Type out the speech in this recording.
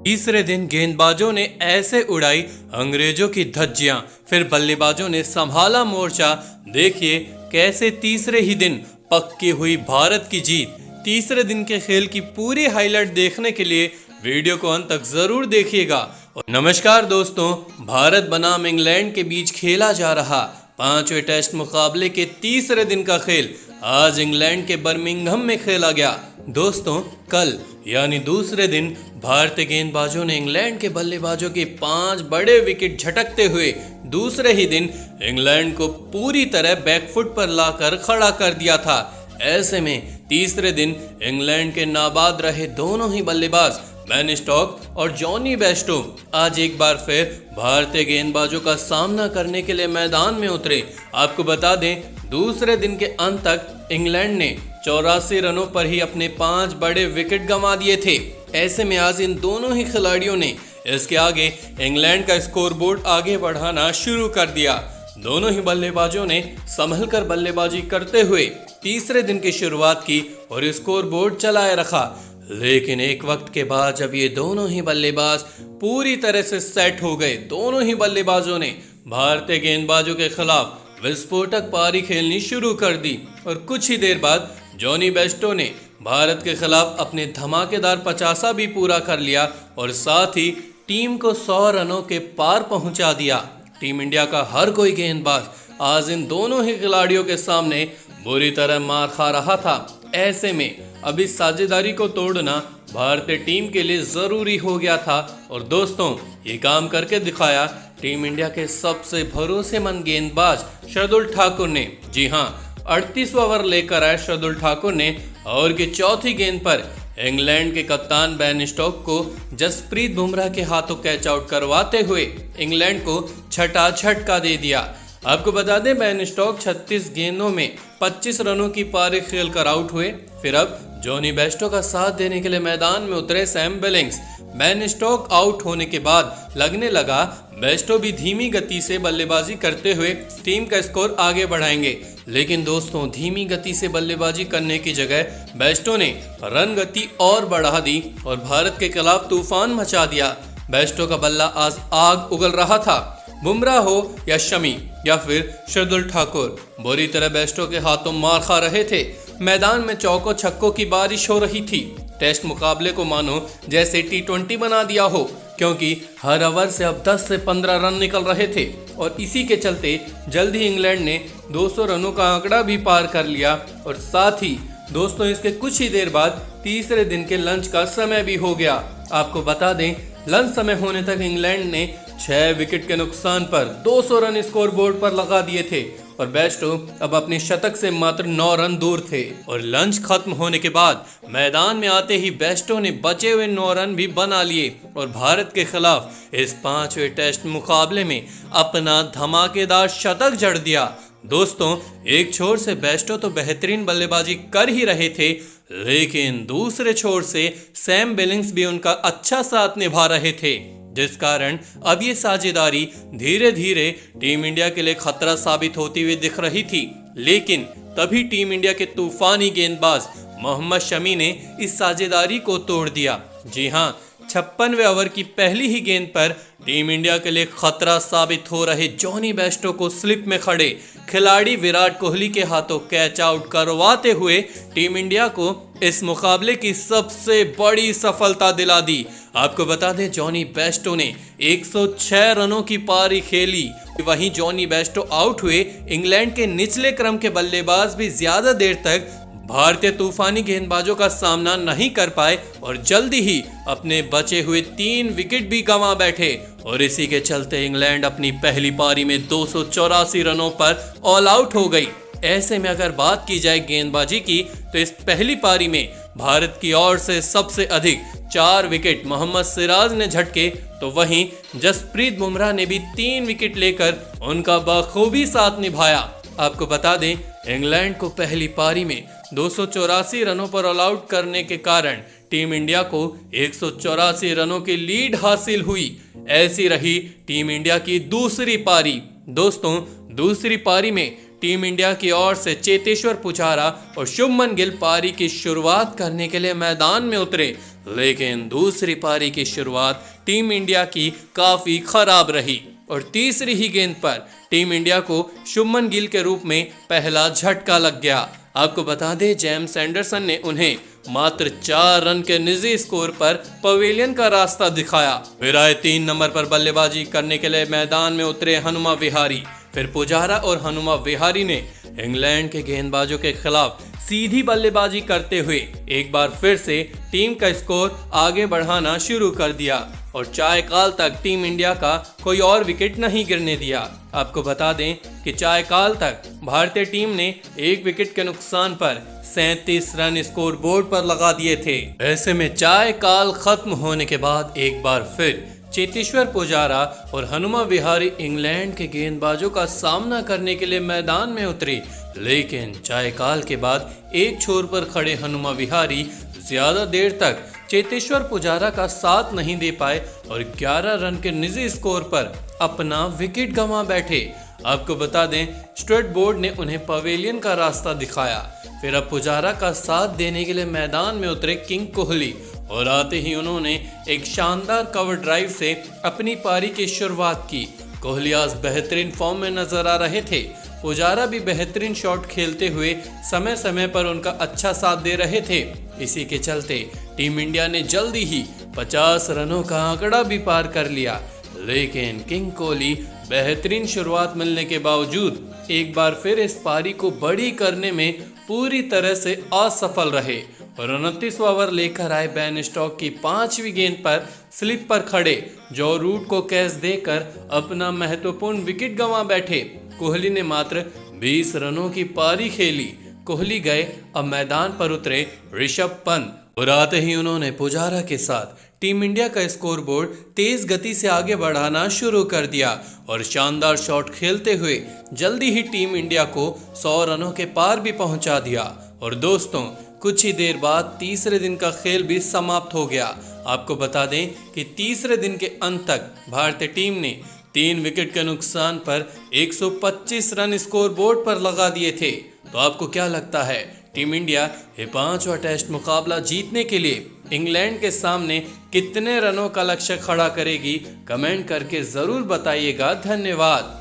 तीसरे दिन गेंदबाजों ने ऐसे उड़ाई अंग्रेजों की धज्जियां, फिर बल्लेबाजों ने संभाला मोर्चा। देखिए कैसे तीसरे ही दिन पक्की हुई भारत की जीत। तीसरे दिन के खेल की पूरी हाईलाइट देखने के लिए वीडियो को अंत तक जरूर देखिएगा। और नमस्कार दोस्तों, भारत बनाम इंग्लैंड के बीच खेला जा रहा 5वें टेस्ट मुकाबले के तीसरे दिन का खेल आज इंग्लैंड के बर्मिंघम में खेला गया। दोस्तों, कल यानी दूसरे दिन भारतीय गेंदबाजों ने इंग्लैंड के बल्लेबाजों के 5 बड़े विकेट झटकते हुए दूसरे ही दिन इंग्लैंड को पूरी तरह बैकफुट पर लाकर खड़ा कर दिया था। ऐसे में तीसरे दिन इंग्लैंड के नाबाद रहे दोनों ही बल्लेबाज बेन स्टोक्स और जॉनी बेस्टो आज एक बार फिर भारतीय गेंदबाजों का सामना करने के लिए मैदान में उतरे। आपको बता दें, दूसरे दिन के अंत तक इंग्लैंड ने 84 रनों पर ही अपने 5 बड़े विकेट गंवा दिए थे। ऐसे में आज इन दोनों ही खिलाड़ियों ने इसके आगे इंग्लैंड का स्कोरबोर्ड आगे बढ़ाना शुरू कर दिया। दोनों ही बल्लेबाजों ने संभल कर बल्लेबाजी करते हुए तीसरे दिन की शुरुआत की और स्कोरबोर्ड चलाए रखा। लेकिन एक वक्त के बाद जब ये दोनों ही बल्लेबाज पूरी तरह से सेट हो गए, दोनों ही बल्लेबाजों ने भारतीय गेंदबाजों के खिलाफ विस्फोटक पारी खेलनी शुरू कर दी और कुछ ही देर बाद जॉनी बेस्टो ने भारत के खिलाफ अपने धमाकेदार 50 भी पूरा कर लिया और साथ ही टीम को 100 रनों के पार पहुंचा दिया। टीम इंडिया का हर कोई गेंदबाज आज इन दोनों ही खिलाड़ियों के सामने बुरी तरह मार खा रहा था। ऐसे में अब इस साझेदारी को तोड़ना भारतीय टीम के लिए जरूरी हो गया था और दोस्तों, ये काम करके दिखाया टीम इंडिया के सबसे भरोसेमंद गेंदबाज शार्दुल ठाकुर ने। जी हां, 38वां ओवर लेकर आए शार्दुल ठाकुर ने और की चौथी गेंद पर इंग्लैंड के कप्तान बेन स्टोक्स को जसप्रीत बुमराह के हाथों कैच आउट करवाते हुए इंग्लैंड को छठा झटका दे दिया। आपको बता दें, बेन स्टोक्स 36 गेंदों में 25 रनों की पारी खेलकर आउट हुए। फिर अब जॉनी बेस्टो का साथ देने के लिए मैदान में उतरे Sam Billings. Ben Stokes out होने के बाद लगने लगा बेस्टो भी धीमी गति से बल्लेबाजी करते हुए टीम का स्कोर आगे बढ़ाएंगे। लेकिन दोस्तों, धीमी गति से बल्लेबाजी करने की जगह बेस्टो ने रन गति और बढ़ा दी और भारत के खिलाफ तूफान मचा दिया। बेस्टो का बल्ला आज आग उगल रहा था। बुमराह हो या शमी या फिर शार्दुल ठाकुर बुरी तरह बेस्टो के हाथों मार खा रहे थे। मैदान में चौकों छक्कों की बारिश हो रही थी। टेस्ट मुकाबले को मानो जैसे T20 बना दिया हो, क्योंकि हर ओवर से अब 10 से 15 रन निकल रहे थे और इसी के चलते जल्द ही इंग्लैंड ने 200 रनों का आंकड़ा भी पार कर लिया। और साथ ही दोस्तों, इसके कुछ ही देर बाद तीसरे दिन के लंच का समय भी हो गया। आपको बता दें, लंच समय होने तक इंग्लैंड ने 6 विकेट के नुकसान पर 200 रन स्कोर बोर्ड पर लगा दिए थे और बेस्टो अब अपने शतक से मात्र 9 रन दूर थे। और लंच खत्म होने के बाद मैदान में आते ही बेस्टो ने बचे हुए 9 रन भी बना लिए और भारत के खिलाफ इस 5वें टेस्ट मुकाबले में अपना धमाकेदार शतक जड़ दिया। दोस्तों, एक छोर से बेस्टो तो बेहतरीन बल्लेबाजी कर ही रहे थे, लेकिन दूसरे छोर से सैम बिलिंग्स भी उनका अच्छा साथ निभा रहे थे, जिस कारण अब ये साझेदारी धीरे धीरे टीम इंडिया के लिए खतरा साबित होती हुई दिख रही थी। लेकिन तभी टीम इंडिया के तूफानी गेंदबाज मोहम्मद शमी ने इस साझेदारी को तोड़ दिया। जी हां, 56वें ओवर की पहली ही गेंद पर टीम इंडिया के लिए खतरा साबित हो रहे जॉनी बेस्टो को स्लिप में खड़े खिलाड़ी विराट कोहली के हाथों कैच आउट करवाते हुए टीम इंडिया को इस मुकाबले की सबसे बड़ी सफलता दिला दी। आपको बता दें, जॉनी बेस्टो ने 106 रनों की पारी खेली। वहीं जॉनी बेस्टो आउट हुए। इंग्लैंड के निचले क्रम के बल्लेबाज भी ज्यादा देर तक भारतीय तूफानी गेंदबाजों का सामना नहीं कर पाए और जल्दी ही अपने बचे हुए 3 विकेट भी गंवा बैठे और इसी के चलते इंग्लैंड अपनी पहली पारी में 284 रनों पर ऑल आउट हो गई। ऐसे में अगर बात की जाए गेंदबाजी की, तो इस पहली पारी में भारत की ओर से सबसे अधिक 4 विकेट मोहम्मद सिराज ने झटके, तो वहीं जसप्रीत बुमराह ने भी 3 विकेट लेकर उनका बखूबी साथ निभाया। आपको बता दें, इंग्लैंड को पहली पारी में 284 रनों पर ऑल आउट करने के कारण टीम इंडिया को 184 रनों की लीड हासिल हुई। ऐसी रही टीम इंडिया की दूसरी पारी। दोस्तों, दूसरी पारी में टीम इंडिया की ओर से चेतेश्वर पुजारा और शुभमन गिल पारी की शुरुआत करने के लिए मैदान में उतरे, लेकिन दूसरी पारी की शुरुआत टीम इंडिया की काफी खराब रही और तीसरी ही गेंद पर टीम इंडिया को शुभमन गिल के रूप में पहला झटका लग गया। आपको बता दें, जेम्स एंडरसन ने उन्हें मात्र 4 रन के निजी स्कोर पर पवेलियन का रास्ता दिखाया। फिर आए 3 नंबर पर बल्लेबाजी करने के लिए मैदान में उतरे हनुमा विहारी। फिर पुजारा और हनुमा विहारी ने इंग्लैंड के गेंदबाजों के खिलाफ सीधी बल्लेबाजी करते हुए एक बार फिर से टीम का स्कोर आगे बढ़ाना शुरू कर दिया और चायकाल तक टीम इंडिया का कोई और विकेट नहीं गिरने दिया। आपको बता दें कि चायकाल तक भारतीय टीम ने 1 विकेट के नुकसान पर 37 रन स्कोर बोर्ड पर लगा दिए थे। ऐसे में चायकाल खत्म होने के बाद एक बार फिर चेतेश्वर पुजारा और हनुमा विहारी इंग्लैंड के गेंदबाजों का सामना करने के लिए मैदान में उतरे, लेकिन चायकाल के बाद एक छोर पर खड़े हनुमा विहारी ज्यादा देर तक चेतेश्वर पुजारा का साथ नहीं दे पाए और 11 रन के निजी स्कोर पर अपना विकेट गंवा बैठे। आपको बता दें, स्ट्रेट बोर्ड ने उन्हें पवेलियन का रास्ता दिखाया। फिर अब पुजारा का साथ देने के लिए मैदान में उतरे किंग कोहली और आते ही उन्होंने एक शानदार कवर ड्राइव से अपनी पारी की शुरुआत की। कोहली आज बेहतरीन फॉर्म में नजर आ रहे थे। पुजारा भी बेहतरीन शॉट खेलते हुए समय समय पर उनका अच्छा साथ दे रहे थे। इसी के चलते टीम इंडिया ने जल्दी ही 50 रनों का आंकड़ा भी पार कर लिया, लेकिन किंग कोहली बेहतरीन शुरुआत मिलने के बावजूद एक बार फिर इस पारी को बड़ी करने में पूरी तरह से असफल रहे और 29वां ओवर लेकर आए बेन स्टोक्स की 5वीं गेंद पर स्लिप पर खड़े जो रूट को कैच देकर अपना महत्वपूर्ण विकेट गंवा बैठे। कोहली ने मात्र 20 रनों की पारी खेली। कोहली गए, अब मैदान पर उतरे ऋषभ पंत और आते ही उन्होंने पुजारा के साथ टीम इंडिया का स्कोर बोर्ड तेज गति से आगे बढ़ाना शुरू कर दिया और शानदार शॉट खेलते हुए जल्दी ही टीम इंडिया को 100 रनों के पार भी पहुंचा दिया। और दोस्तों, कुछ ही देर बाद तीसरे दिन का खेल भी समाप्त हो गया। आपको बता दें कि तीसरे दिन के अंत तक भारतीय टीम ने 3 विकेट के नुकसान पर 125 रन स्कोर बोर्ड पर लगा दिए थे। तो आपको क्या लगता है, टीम इंडिया ये 5वां टेस्ट मुकाबला जीतने के लिए इंग्लैंड के सामने कितने रनों का लक्ष्य खड़ा करेगी? कमेंट करके जरूर बताइएगा। धन्यवाद।